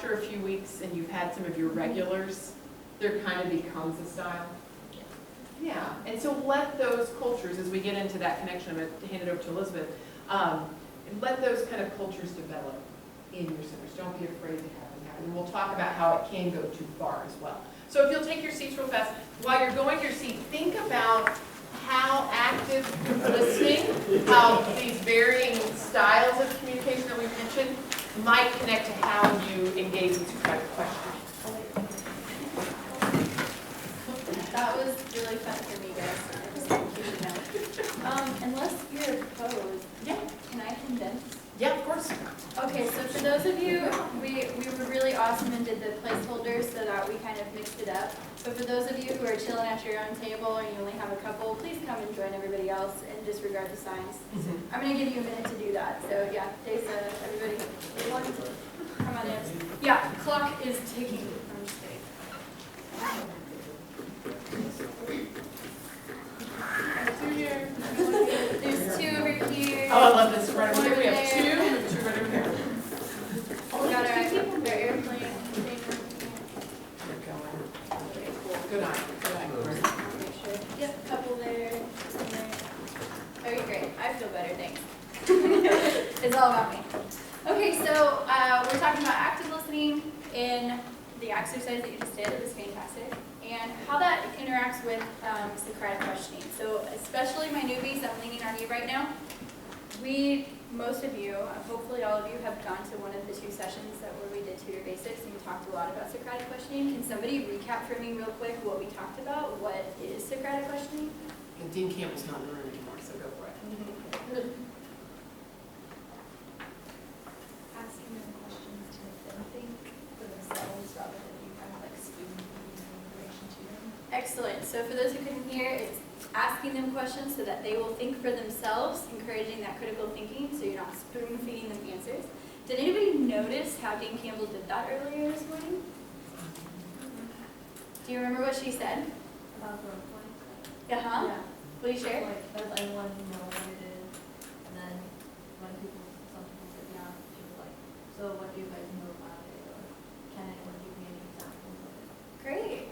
after a few weeks and you've had some of your regulars, there kind of becomes a style. Yeah, and so let those cultures, as we get into that connection, I'm going to hand it over to Elizabeth, let those kind of cultures develop in your centers. Don't be afraid to have them happen. And we'll talk about how it can go too far as well. So if you'll take your seats real fast, while you're going to your seat, think about how active listening, how these varying styles of communication that we mentioned might connect to how you engage in Socratic questioning. That was really fun for me, guys. I just want you to know. Unless you're opposed, Yeah. can I condense? Yeah, of course. Okay, so for those of you, we were really awesome and did the placeholders so that we kind of mixed it up. But for those of you who are chilling at your own table and you only have a couple, please come and join everybody else and disregard the signs. I'm going to give you a minute to do that. So yeah, Desa, everybody, come on in. Yeah, clock is ticking. I'm just kidding. There's two over here. Oh, I love this. Right over here. We have two right over here. We got our airplane. Okay, cool. Good eye. Good eye. Yep, couple there. Okay, great. I feel better, thanks. It's all about me. Okay, so we're talking about active listening in the exercise that you just did. It was fantastic. And how that interacts with Socratic questioning. So especially my newbies, I'm leaning on you right now. Most of you, hopefully all of you, have gone to one of the two sessions where we did tutor basics and we talked a lot about Socratic questioning. Can somebody recap for me real quick what we talked about? What is Socratic questioning? And Dean Campbell's not in the room anymore, so go for it. Asking them questions to make them think for themselves rather than you kind of like spoon feeding information to them. Excellent. So for those who couldn't hear, it's asking them questions so that they will think for themselves, encouraging that critical thinking so you're not spoon feeding them answers. Did anybody notice how Dean Campbell did that earlier this morning? Do you remember what she said? About the point. Uh-huh. Yeah. Will you share? Like, does anyone know what it is? And then when some people said yeah, she was like, so what do you guys know about it? Or can anyone give me any examples of it? Great.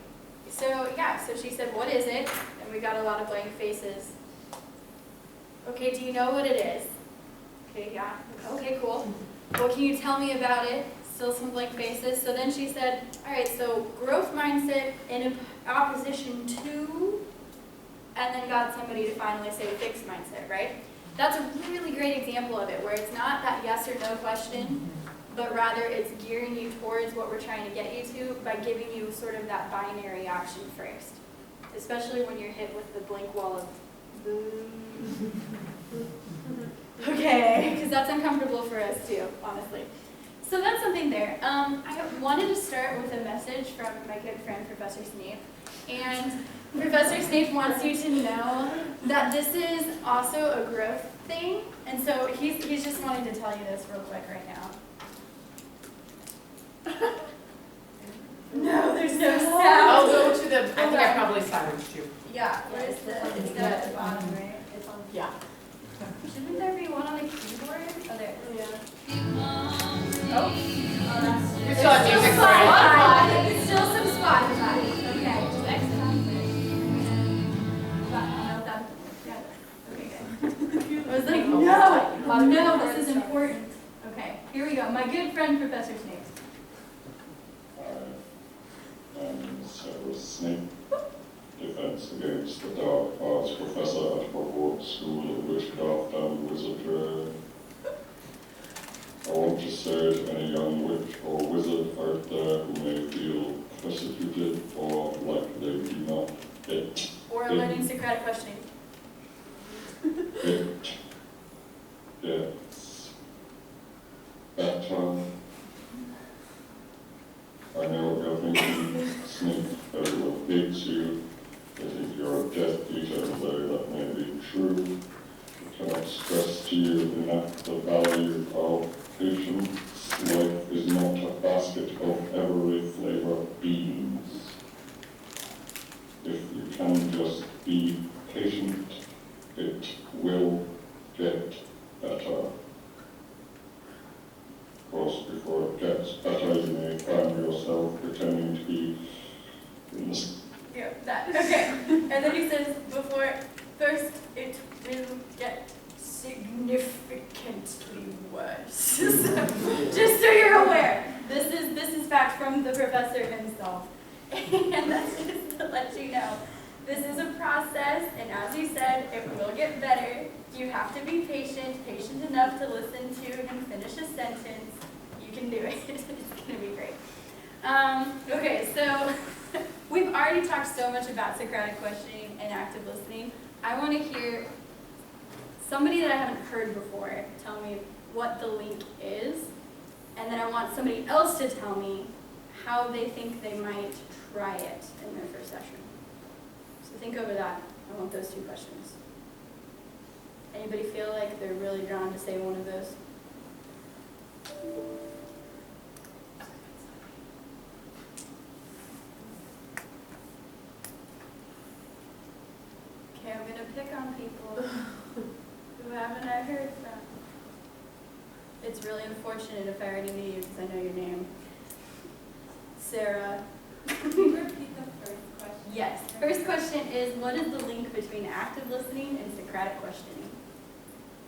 So yeah, so she said, what is it? And we got a lot of blank faces. Okay, do you know what it is? Okay, yeah. Okay, cool. What can you tell me about it? Still some blank faces. So then she said, all right, so growth mindset in opposition to, and then got somebody to finally say fixed mindset, right? That's a really great example of it, where it's not that yes or no question, but rather it's gearing you towards what we're trying to get you to by giving you sort of that binary option first, especially when you're hit with the blank wall of boo. Okay, because that's uncomfortable for us too, honestly. So that's something there. I wanted to start with a message from my good friend, Professor Snape. And Professor Snape wants you to know that this is also a growth thing. And so he's just wanting to tell you this real quick right now. No, there's no sound. I'll go to the, I think I probably silenced you. Yeah, where's it's at the bottom, right? It's on. Yeah. Shouldn't there be one on the keyboard? Oh, there. Oh. Oh, that's We still have music for Spotify. Still some Spotify. Okay. Next time. Okay, good. I was like, no, this is important. Okay, here we go. My good friend, Professor Snape. Severus Snape, Defense Against the Dark Arts Professor at Hogwarts School of Witchcraft and Wizardry. I want to say to any young witch or wizard out there who may feel persecuted or like they do not fit Or learning Socratic questioning. It gets better. I know what you're thinking, Snape, everyone hates you. I think you're a Death Eater, though that may be true. I cannot stress to you enough the value of patience. Life is not a basket of every flavor beans. If you can just be patient, it will get better. Of course, before it gets better, you may myself pretending to be in the Yeah, that, okay. And then he says, first it will get significantly worse. Just so you're aware, this is fact from the professor himself. And that's just to let you know, this is a process, and as he said, it will get better. You have to be patient enough to listen to and finish a sentence. You can do it. It's gonna be great. Okay, so we've already talked so much about Socratic questioning and active listening. I want to hear somebody that I haven't heard before tell me what the link is, and then I want somebody else to tell me how they think they might try it in their first session. So think over that. I want those two questions. Anybody feel like they're really drawn to say one of those? Okay, I'm going to pick on people who haven't I heard from. It's really unfortunate if I already knew you because I know your name. Sarah. Can you repeat the first question? Yes. First question is, what is the link between active listening and Socratic questioning?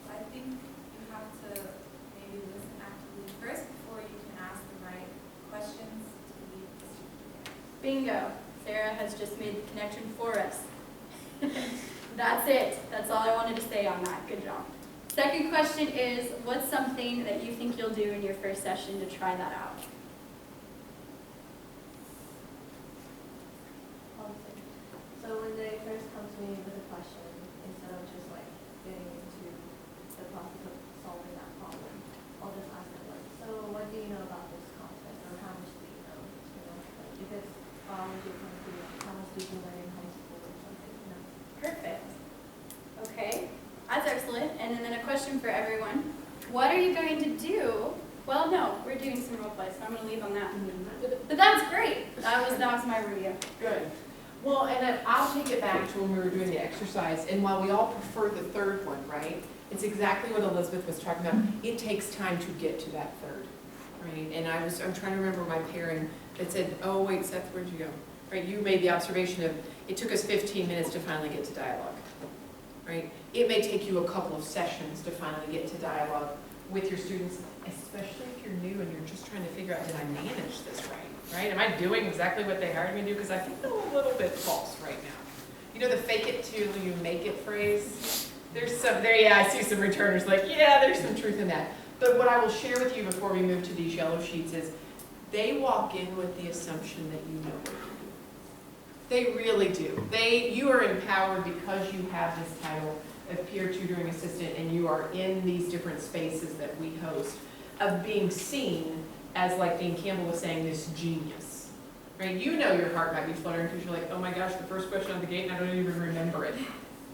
I think you have to maybe listen actively first before you can ask the right questions to lead the student. Bingo. Sarah has just made the connection for us. That's it. That's all I wanted to say on that. Good job. Second question is, what's something that you think you'll do in your first session to try that out? So when they first come to me with a question, instead of just like getting into the process of solving that problem, I'll just ask them like, so what do you know about this concept, or how much do you know? You know, like if it's biology, it comes to how much did you learn in high school or something, you know? Perfect. Okay, that's excellent. And then a question for everyone. What are you going to do? Well, no, we're doing some role play, so I'm going to leave on that. But that's great. That was my review. Good. Well, and then I'll take it back to when we were doing the exercise, and while we all prefer the third one, right? It's exactly what Elizabeth was talking about. It takes time to get to that third, right? And I'm trying to remember my pairing that said, oh, wait, Seth, where'd you go? Right, you made the observation of, it took us 15 minutes to finally get to dialogue, right? It may take you a couple of sessions to finally get to dialogue with your students, especially if you're new and you're just trying to figure out, did I manage this right? Am I doing exactly what they hired me to do? Because I think they're a little bit false right now. You know the fake it till you make it phrase? There's some, yeah, I see some returners like, yeah, there's some truth in that. But what I will share with you before we move to these yellow sheets is, they walk in with the assumption that you know what to do. They really do. You are empowered because you have this title of peer tutoring assistant, and you are in these different spaces that we host, of being seen as, like Dean Campbell was saying, this genius, right? You know your heart might be fluttering because you're like, oh my gosh, the first question on the gate, and I don't even remember it,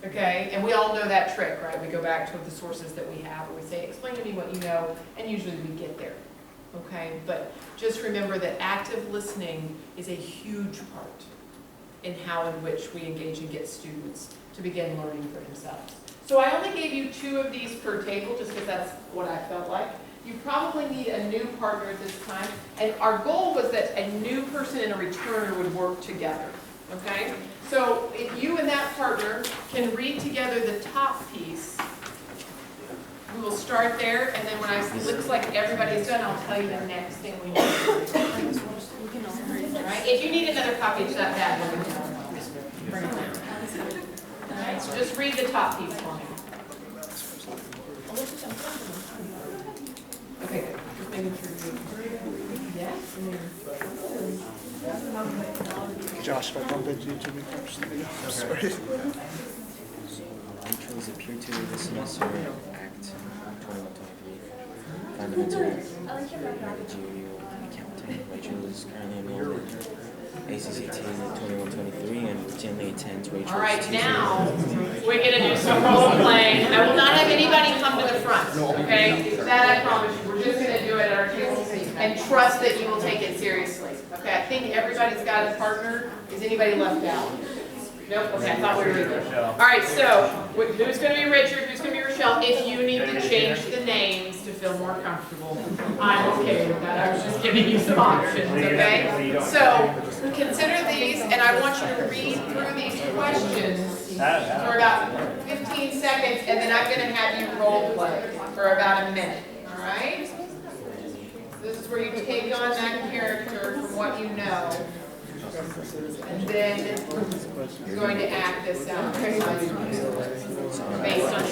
okay? And we all know that trick, right? We go back to the sources that we have, and we say, explain to me what you know, and usually we get there, okay? But just remember that active listening is a huge part in how in which we engage and get students to begin learning for themselves. So I only gave you 2 of these per table, just because that's what I felt like. You probably need a new partner at this time, and our goal was that a new person and a returner would work together, okay? So if you and that partner can read together the top piece, we will start there, and then when it looks like everybody's done, I'll tell you the next thing we need to do. All right? If you need another copy, it's not bad. Bring it down. All right, so just read the top piece for me. Okay, good. Just making sure you. Yeah? Josh, if I bump into you, can we catch the video? Sorry. I chose a peer tutor this semester, Act 2123. Fundamental managerial accounting. Rachel is currently enrolled in ACCT 2123 and routinely attends Rachel's All right, Tuesday. now we're going to do some role playing. I will not have anybody come to the front, okay? That I promise you. We're just going to do it at our tables and trust that you will take it seriously. Okay, I think everybody's got a partner. Is anybody left out? Nope, okay, I thought we were good. All right, so who's going to be Richard, who's going to be Rochelle? If you need to change the names to feel more comfortable, I'm okay with that. I was just giving you some options, okay? So consider these, and I want you to read through these questions for about 15 seconds, and then I'm going to have you role play for about a minute, all right? This is where you take on that character from what you know. And then you're going to act this out based on these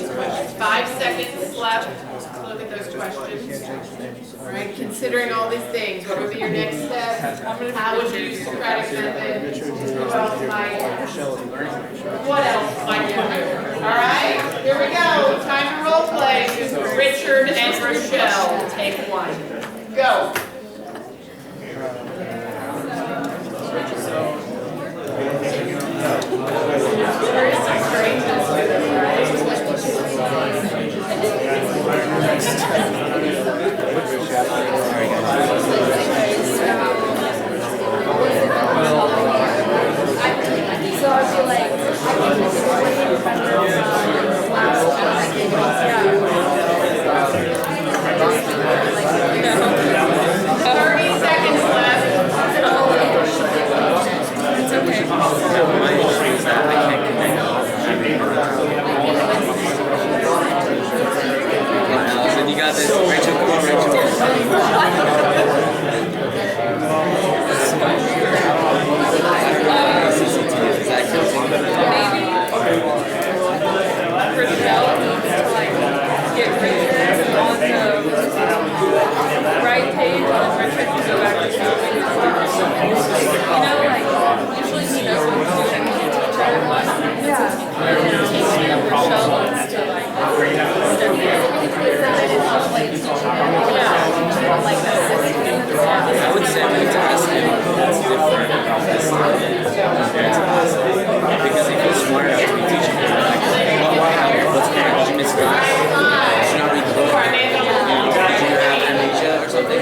questions. 5 seconds left to look at those questions. All right, considering all these things, what would be your next step? How would you use Socratic method? Who else might? What else might you do? All right, here we go. Time to role play. Richard and Rochelle, take one. Go. So I feel like 30 seconds left. it's okay. My issue is that I can't connect. Allison, you got this. Rachel, come on, Rachel. Rochelle needs to like get Richard on the right page and Richard can go back to shopping. You know, like usually he knows what he's doing when he's teaching everyone. Yeah. Rochelle wants to like step in. Yeah. Like that. I would say multitasking that's different about this compared to last time. Because if you're smart enough to be teaching people, like, what's going on? She missed class. She's not reading the book. Do you have amnesia or something?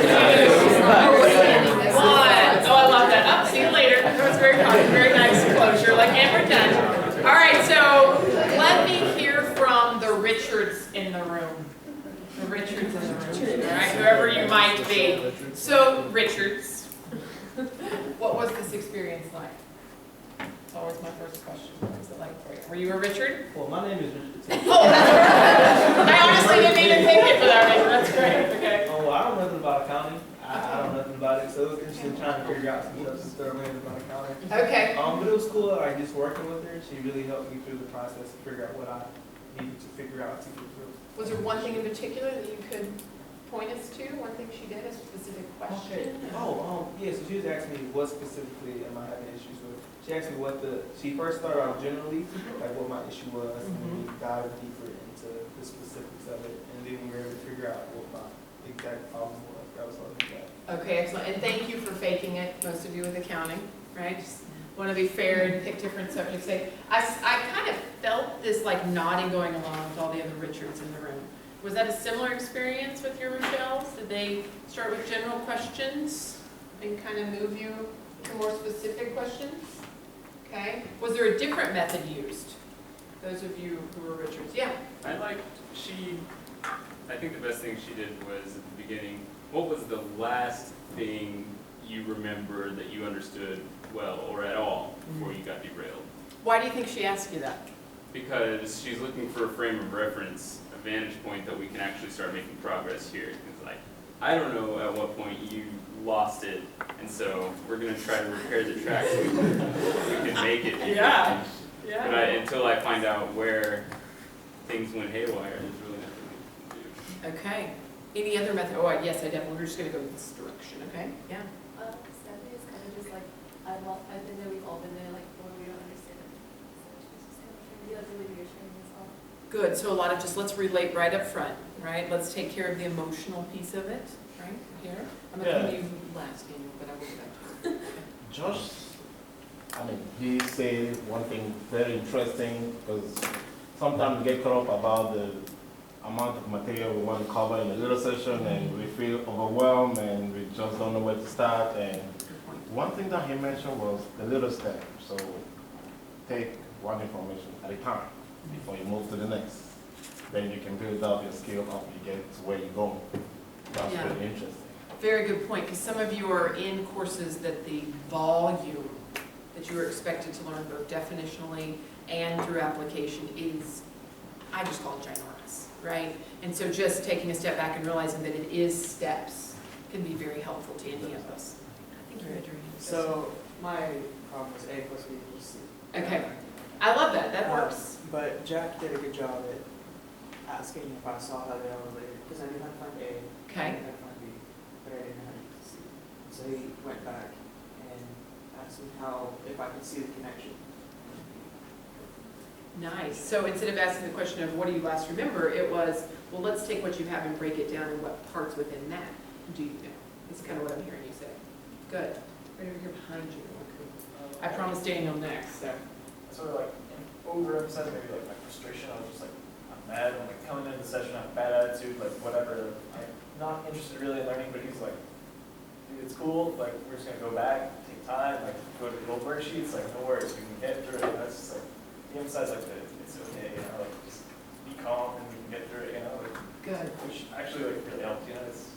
Oh, I love that. Oh, see you later. That was very nice closure. Like, and we're done. All right, so let me hear from the Richards in the room. The Richards in the room. All right, whoever you might be. So, Richards, what was this experience like? It's always my first question. What was it like for you? Were you a Richard? Well, my name is Richard. Oh, I honestly didn't even think it for that reason. That's great. Okay. Oh, well, I don't know nothing about accounting. I don't know nothing about it, so it was interesting trying to figure out some stuff and start learning about accounting. Okay. But it was cool, like, just working with her. She really helped me through the process to figure out what I needed to figure out to get through. Was there one thing in particular that you could point us to? One thing she did, a specific question? Oh, yeah, so she was asking me what specifically am I having issues with. She asked me she first started out generally, like what my issue was, and then we dived deeper into the specifics of it, and then we were able to figure out what my exact problem was. That was all that. Okay, excellent. And thank you for faking it, most of you with accounting, right? Just want to be fair and pick different subjects. I kind of felt this like nodding going along with all the other Richards in the room. Was that a similar experience with your Rochelle's? Did they start with general questions and kind of move you to more specific questions? Okay. Was there a different method used? Those of you who were Richards. Yeah. I think the best thing she did was at the beginning, what was the last thing you remember that you understood well or at all before you got derailed? Why do you think she asked you that? Because she's looking for a frame of reference, a vantage point that we can actually start making progress here. It's like, I don't know at what point you lost it, and so we're going to try to repair the tracks so we can make it here. Yeah. But until I find out where things went haywire, there's really nothing we can do. Okay. Any other method? Oh, yes, I definitely. We're just going to go this direction. Okay. Yeah. Sadly, it's kind of just like, I've been there, we've all been there, like, when we don't understand it. So she's just kind of trying to be like really reassuring as well. Good. So a lot of just let's relate right up front, right? Let's take care of the emotional piece of it, right? Here. I'm going to come to you last, Daniel, but I will get back to you. Just, he said one thing very interesting, because sometimes we get caught up about the amount of material we want to cover in a little session, and we feel overwhelmed, and we just don't know where to start. And one thing that he mentioned was the little step. So take one information at a time before you move to the next. Then you can build up your skill up, you get to where you're going. That's Yeah. really interesting. Very good point, because some of you are in courses that the volume that you are expected to learn both definitionally and through application is, I just call it ginormous, right? And so just taking a step back and realizing that it is steps can be very helpful to any of us. I think you're entering. So my problem was A plus B equals C. Okay, I love that, that works. But Jack did a good job at asking if I saw how they elevated, because I knew how to find A. Okay. I knew how to find B, but I didn't know how to get to C. So he went back and asked me if I could see the connection. Nice. So instead of asking the question of what do you last remember, it was, well, let's take what you have and break it down and what parts within that do you know? That's kind of what I'm hearing you say. Good. Right over here behind you. I promised Daniel next, so. Sort of like overemphasize maybe like my frustration. I was just like, I'm mad. I'm like coming into the session, I have a bad attitude, like whatever. I'm not interested really in learning, but he's like, dude, it's cool. Like we're just gonna go back, take time, like go to the old worksheets. Like no worries, we can get through it. And that's just like he emphasized like that it's okay, you know, like just be calm and we can get through it, you know. Like, Good. which actually like really helped, you know. It's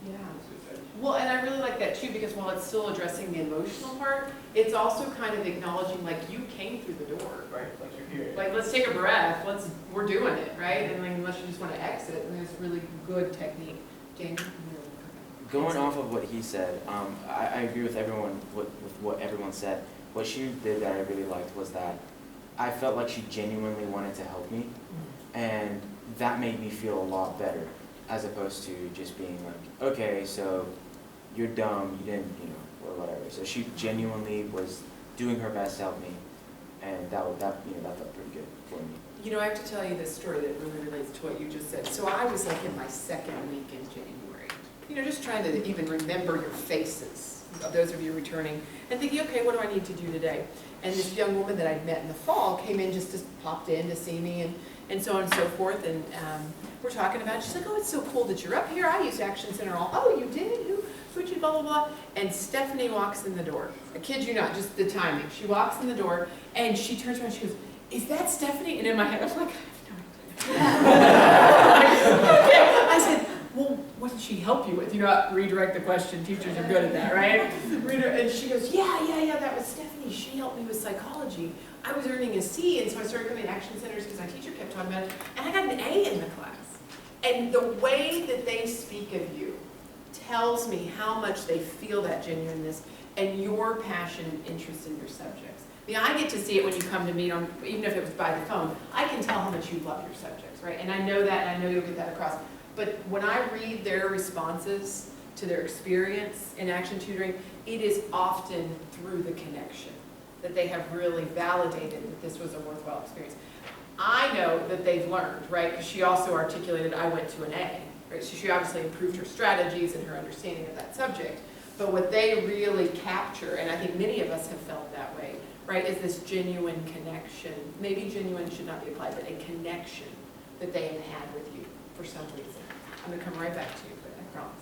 Yeah. good. Well, and I really like that too, because while it's still addressing the emotional part, it's also kind of acknowledging like you came through the door. Right, like you're here. Like, let's take a breath, we're doing it, right? And like, unless you just want to exit, and there's really good technique. Daniel? Going off of what he said, I agree with everyone with what everyone said. What she did that I really liked was that I felt like she genuinely wanted to help me, and that made me feel a lot better, as opposed to just being like, okay, so you're dumb, you didn't, you know, or whatever. So she genuinely was doing her best to help me, and that felt pretty good for me. You know, I have to tell you this story that really relates to what you just said. So I was like in my second week in January, you know, just trying to even remember your faces, those of you returning, and thinking, okay, what do I need to do today? And this young woman that I'd met in the fall came in, just popped in to see me, and so on and so forth, and we're talking about it. She's like, oh, it's so cool that you're up here. I used Action Center all. Oh, you did? Who'd you, blah, blah, blah. And Stephanie walks in the door. I kid you not, just the timing. She walks in the door, and she turns around, and she goes, is that Stephanie? And in my head, I was like, I have no idea. Okay. I said, well, what did she help you with? You know, redirect the question. Teachers are good at that, right? And she goes, yeah, that was Stephanie. She helped me with psychology. I was earning a C, and so I started coming to Action Centers because my teacher kept talking about it, and I got an A in the class. And the way that they speak of you tells me how much they feel that genuineness and your passion and interest in your subjects. I mean, I get to see it when you come to meet on, even if it was by the phone, I can tell how much you love your subjects, right? And I know that, and I know you'll get that across. But when I read their responses to their experience in action tutoring, it is often through the connection that they have really validated that this was a worthwhile experience. I know that they've learned, right? Because she also articulated, I went to an A, right? So she obviously improved her strategies and her understanding of that subject. But what they really capture, and I think many of us have felt that way, right, is this genuine connection. Maybe genuine should not be applied, but a connection that they have had with you for some reason. I'm gonna come right back to you, but I promise.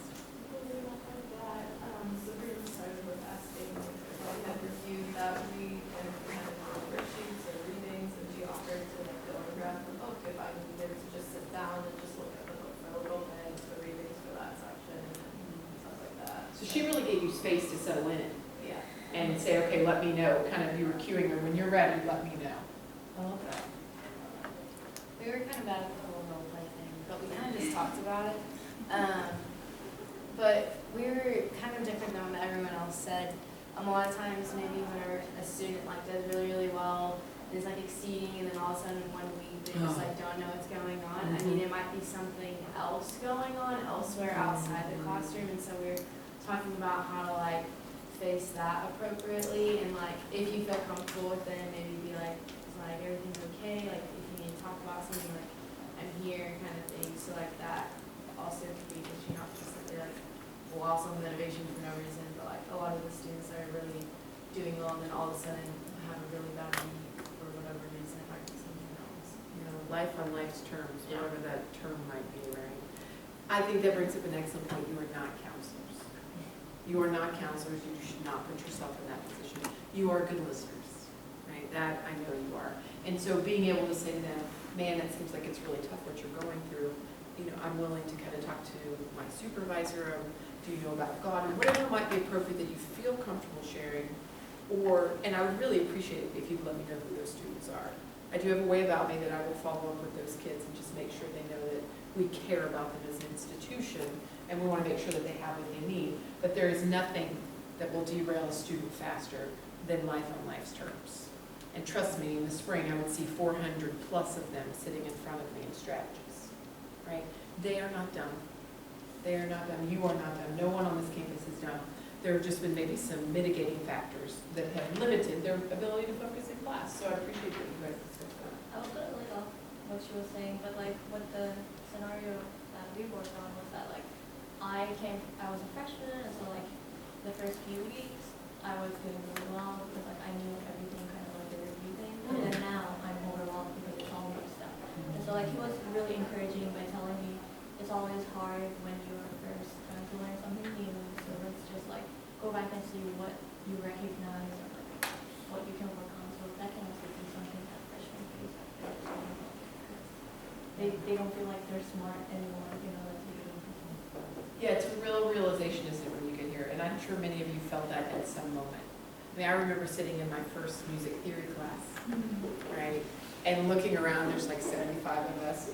Sabrina started with asking if I had reviewed that week and if we had worksheets or readings, and she offered to like autograph the book if I needed to just sit down and just look at the book for a little bit, for readings for that section and stuff like that. So she really gave you space to settle in Yeah. and say, okay, let me know, kind of you were cueing her, when you're ready, let me know. I love that. We were kind of bad at the whole role play thing, but we kind of just talked about it. But we were kind of different than what everyone else said. A lot of times, maybe whenever a student like does really, really well, is like exceeding, and then all of a sudden one week they just like don't know what's going on. I mean, it might be something else going on elsewhere outside the classroom, and so we're talking about how to like face that appropriately, and like if you feel comfortable with it, maybe be like everything's okay. Like if you need to talk about something, like I'm here, kind of thing. So like that also could be because you're not just simply like lost on motivation for no reason, but like a lot of the students are really doing well, and then all of a sudden have a really bad week for whatever reason. It might be something else. You know, life on life's terms, whatever that term might be, right? I think that brings up an excellent point. You are not counselors. You are not counselors. You should not put yourself in that position. You are good listeners, right? That I know you are. And so being able to say to them, man, that seems like it's really tough what you're going through. I'm willing to kind of talk to my supervisor, do you know about God, or whatever might be appropriate that you feel comfortable sharing. And I would really appreciate it if you'd let me know who those students are. I do have a way about me that I will follow up with those kids and just make sure they know that we care about them as an institution, and we want to make sure that they have what they need. But there is nothing that will derail a student faster than life on life's terms. And trust me, in the spring, I would see 400 plus of them sitting in front of me in strategies, right? They are not done. They are not done. You are not done. No one on this campus is done. There have just been maybe some mitigating factors that have limited their ability to focus in class. So I appreciate that you guys discussed that. I was gonna link off what she was saying, but like what the scenario that we worked on was that like I was a freshman, and so like the first few weeks I was doing really well because like I knew everything kind of like the review thing, and then now I'm overwhelmed because it's all new stuff. And so like he was really encouraging by telling me it's always hard when you're first trying to learn something new, so let's just like go back and see what you recognize or like what you can work on. So that can also be something that freshmen face after they don't feel like they're smart anymore, that's a good one. Yeah, it's a real realization, isn't it, when you get here? And I'm sure many of you felt that at some moment. I remember sitting in my first music theory class, right? And looking around, there's like 75 of us.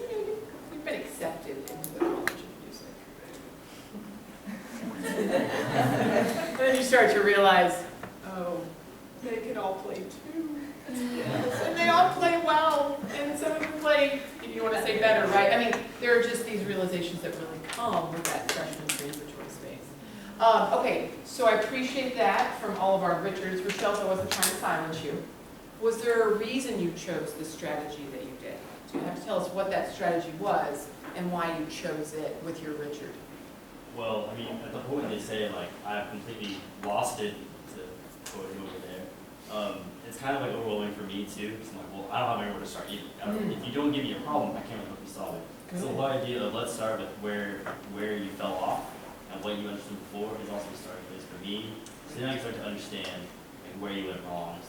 We've been accepted into the College of Music. And then you start to realize, oh, they could all play too. Yes, and they all play well. And some of them play, if you want to say better, right? I mean, there are just these realizations that really come with that freshman transitory space. Okay, so I appreciate that from all of our Richards. Rochelle, I wasn't trying to silence you. Was there a reason you chose the strategy that you did? So you have to tell us what that strategy was and why you chose it with your Richard. Well, I mean, at the point they say, like, I've completely lost it, to quote him over there, it's kind of like overwhelming for me too, because I'm like, well, I don't have anywhere to start either. If you don't give me a problem, I can't really help you solve it. So the whole idea of let's start with where you fell off and what you understood before is also a starting place for me. So then I can start to understand like, where you went wrong.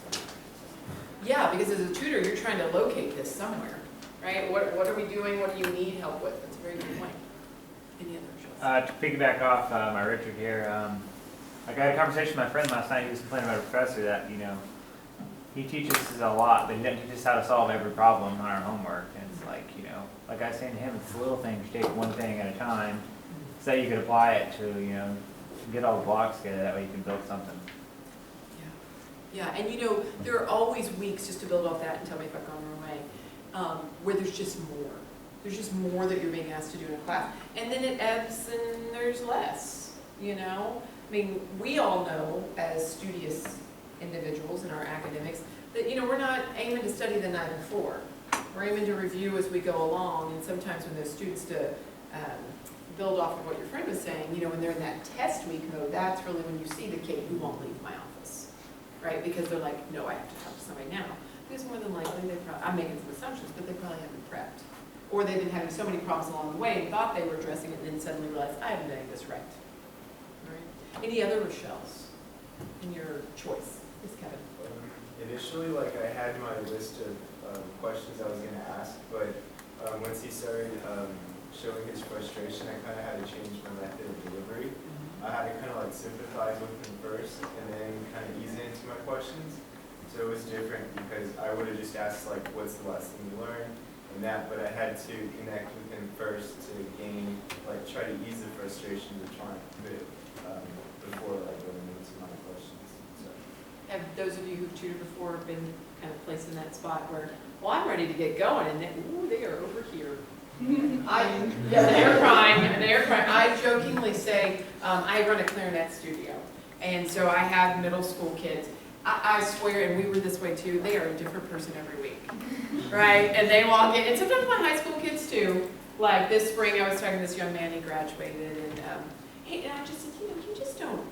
Yeah, because as a tutor, you're trying to locate this somewhere, right? What are we doing? What do you need help with? That's a very good point. Any other questions? To piggyback off my Richard here, I had a conversation with my friend last night. He was complaining about a professor that, he teaches us a lot, but he doesn't teach us how to solve every problem on our homework. And it's like, like I was saying to him, it's the little things. You take one thing at a time, so that you could apply it to, get all the blocks together. That way you can build something. Yeah, and there are always weeks, just to build off that and tell me if I've gone the wrong way, where there's just more. There's just more that you're being asked to do in a class. And then it ebbs and there's less, I mean, we all know as studious individuals in our academics that, we're not aiming to study the night before. We're aiming to review as we go along, and sometimes when those students build off of what your friend was saying, when they're in that test week mode, that's really when you see the kid who won't leave my office, right? Because they're like, no, I have to talk to somebody now. Because more than likely, I'm making some assumptions, but they probably haven't prepped. Or they've been having so many problems along the way and thought they were addressing it, and then suddenly realized, I haven't done this right. Right? Any other Rochelles in your choice? Yes, Kevin. Initially, I had my list of questions I was going to ask, but once he started showing his frustration, I kind of had to change my method of delivery. I had to kind of sympathize with him first, and then kind of ease into my questions. So it was different because I would have just asked what's the lesson you learned, and that, but I had to connect with him first to gain, try to ease the frustration of trying to put it before going into my questions. So. Have those of you who've tutored before been kind of placed in that spot where, well, I'm ready to get going, and then, ooh, they are over here. They are crying. I jokingly say, I run a clarinet studio, and so I have middle school kids. I swear, and we were this way too, they are a different person every week, right? And they walk in, and sometimes my high school kids too. Like this spring, I was talking to this young man, he graduated, and I just said, you just don't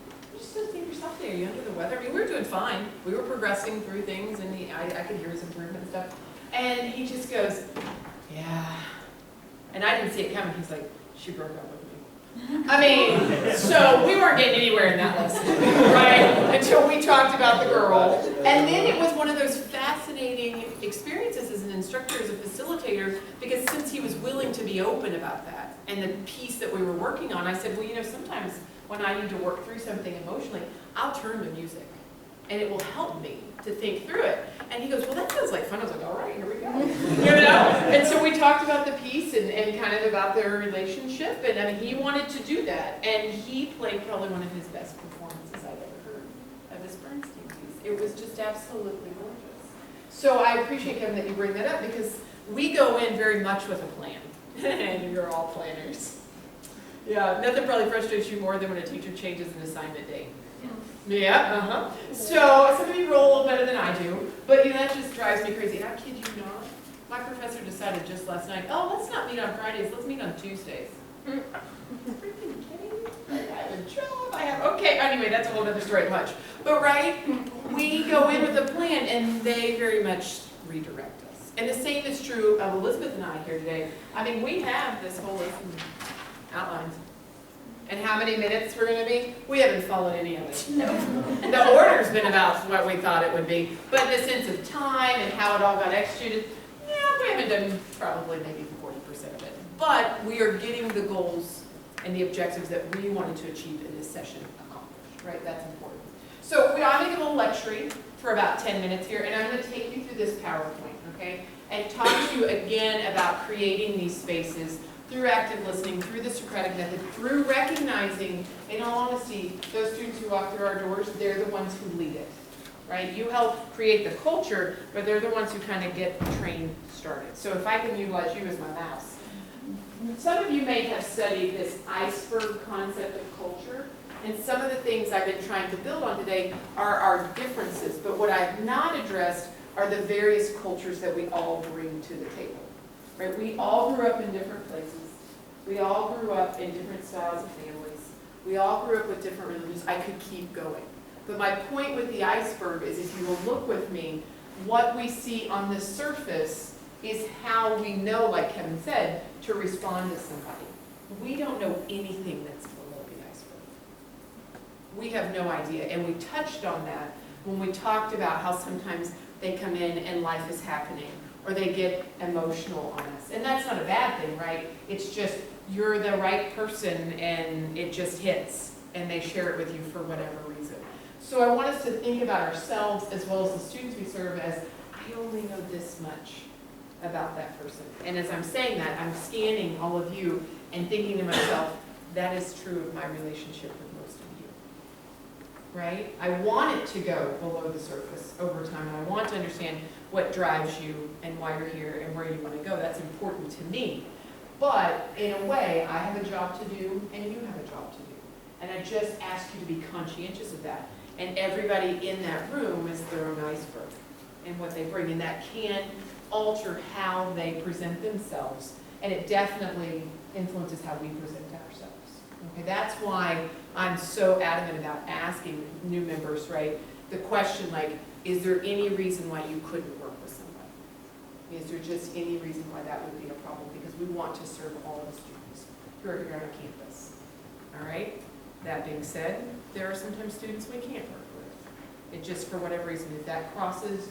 think yourself there. You're under the weather. I mean, we were doing fine. We were progressing through things, and I could hear his improvement and stuff. And he just goes, yeah. And I didn't see it coming. He's like, she broke up with me. I mean, so we weren't getting anywhere in that lesson, right? Until we talked about the girl. And then it was one of those fast fascinating experiences as an instructor, as a facilitator, because since he was willing to be open about that and the piece that we were working on, I said, well, you know, sometimes when I need to work through something emotionally, I'll turn to music and it will help me to think through it. And he goes, well, that sounds like fun. I was like, all right, here we go. You know? And so we talked about the piece and kind of about their relationship, and I mean, he wanted to do that. And he played probably one of his best performances I've ever heard of his Bernstein piece. It was just absolutely gorgeous. So I appreciate, Kevin, that you bring that up, because we go in very much with a plan. And you're all planners. Yeah, nothing probably frustrates you more than when a teacher changes an assignment date. Yeah, So some of you roll a little better than I do, but you know, that just drives me crazy. And I kid you not, my professor decided just last night, oh, let's not meet on Fridays, let's meet on Tuesdays. Freaking kidding me? I have a job, okay, anyway, that's a whole other story at lunch. But right, we go in with a plan and they very much redirect us. And the same is true of Elizabeth and I here today. I mean, we have this whole list of outlines. And how many minutes we're going to be? We haven't followed any of it. No. The order's been about what we thought it would be. But in the sense of time and how it all got executed, yeah, we haven't done probably maybe 40% of it. But we are getting the goals and the objectives that we wanted to achieve in this session accomplished, right? That's important. So I'm going to give a little lecture for about 10 minutes here, and I'm going to take you through this PowerPoint, okay? And talk to you again about creating these spaces through active listening, through the Socratic method, through recognizing, in all honesty, those students who walk through our doors, they're the ones who lead it, right? You help create the culture, but they're the ones who kind of get the train started. So if I can utilize you as my mouse. Some of you may have studied this iceberg concept of culture, and some of the things I've been trying to build on today are our differences, but what I've not addressed are the various cultures that we all bring to the table. Right? We all grew up in different places. We all grew up in different styles of families. We all grew up with different religions. I could keep going. But my point with the iceberg is, if you will look with me, what we see on the surface is how we know, like Kevin said, to respond to somebody. We don't know anything that's below the iceberg. We have no idea. And we touched on that when we talked about how sometimes they come in and life is happening, or they get emotional on us. And that's not a bad thing, right? It's just you're the right person and it just hits, and they share it with you for whatever reason. So I want us to think about ourselves as well as the students we serve as, I only know this much about that person. And as I'm saying that, I'm scanning all of you and thinking to myself, that is true of my relationship with most of you. Right? I want it to go below the surface over time, and I want to understand what drives you and why you're here and where you want to go. That's important to me. But in a way, I have a job to do and you have a job to do. And I just ask you to be conscientious of that. And everybody in that room is their own iceberg and what they bring. And that can alter how they present themselves. And it definitely influences how we present ourselves. Okay, that's why I'm so adamant about asking new members, right, the question like, is there any reason why you couldn't work with somebody? Is there just any reason why that would be a problem? Because we want to serve all the students who are here on our campus. All right? That being said, there are sometimes students we can't work with. It just, for whatever reason, if that crosses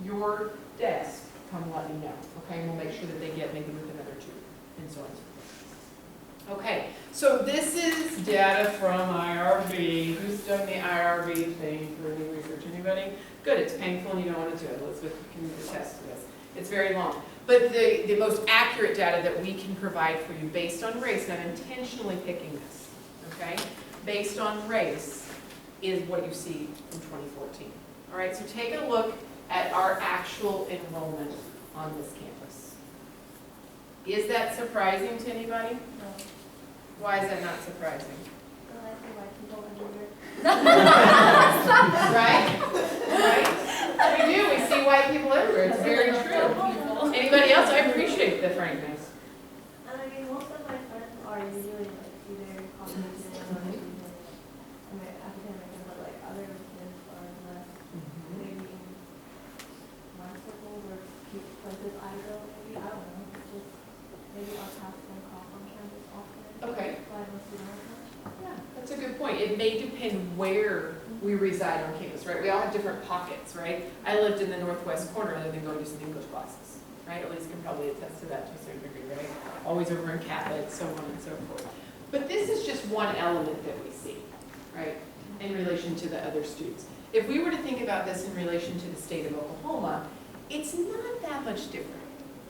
your desk, come let me know. Okay? And we'll make sure that they get maybe with another two, and so on and so forth. Okay, so this is data from IRB. Who's done the IRB thing for any research? Anybody? Good, it's painful and you don't want to do it. Elizabeth can attest to this. It's very long. But the most accurate data that we can provide for you based on race, and I'm intentionally picking this, okay? Based on race is what you see in 2014. All right, so take a look at our actual enrollment on this campus. Is that surprising to anybody? No. Why is that not surprising? I like the white people everywhere. Right? Right? We do. We see white people everywhere. It's very true. Anybody else? I appreciate the frankness. And I mean, most of my friends are usually like either Caucasian or African American, but like other kids are less. Maybe in my circle or places I go, maybe, I don't know. It's just maybe our paths don't cross on campus often. Okay. So I don't see that much. Yeah, that's a good point. It may depend where we reside on campus, right? We all have different pockets, right? I lived in the northwest corner other than going to some English classes, right? Elise can probably attest to that to a certain degree, right? Always over in Catholic, so on and so forth. But this is just one element that we see, right, in relation to the other students. If we were to think about this in relation to the state of Oklahoma, it's not that much different,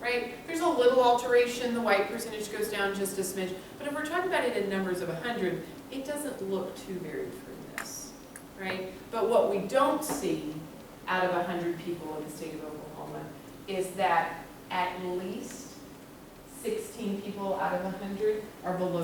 right? There's a little alteration, the white percentage goes down just a smidge, but if we're talking about it in numbers of 100, it doesn't look too varied from this, right? But what we don't see out of 100 people in the state of Oklahoma is that at least 16 people out of 100 are below